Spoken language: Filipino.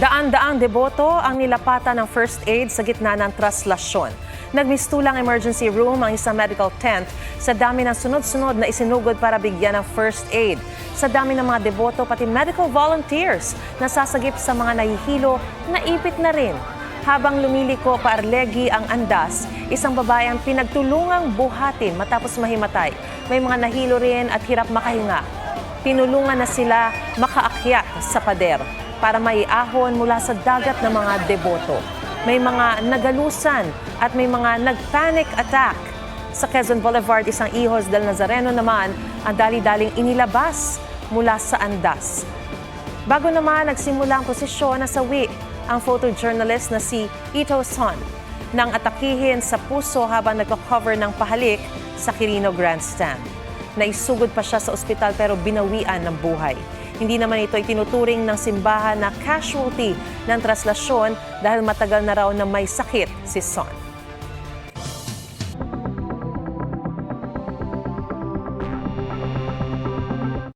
Daan-daang deboto ang nilapatan ng first aid sa gitna ng traslasyon. Nagmistulang emergency room ang isang medical tent sa dami ng sunod-sunod na isinugod para bigyan ng first aid. Sa dami ng mga deboto, pati medical volunteers na sasagip sa mga nahihilo, naipit na rin. Habang lumiliko paarlegi ang andas, isang babae ang pinagtulungang buhatin matapos mahimatay. May mga nahilo rin at hirap makahinga. Tinulungan na sila makaakyat sa pader para maiahon mula sa dagat ng mga deboto. May mga nagalusan at may mga nag-panic attack. Sa Quezon Boulevard, isang Hijos del Nazareno naman ang dali-daling inilabas mula sa andas. Bago naman nagsimula ang posisyon na sawi ang photojournalist na si Ito Son nang atakihin sa puso habang nagko-cover ng pahalik sa Quirino Grandstand. Naisugod pa siya sa ospital pero binawian ng buhay. Hindi naman ito itinuturing ng simbahan na casualty ng traslasyon dahil matagal na raw na may sakit si Son.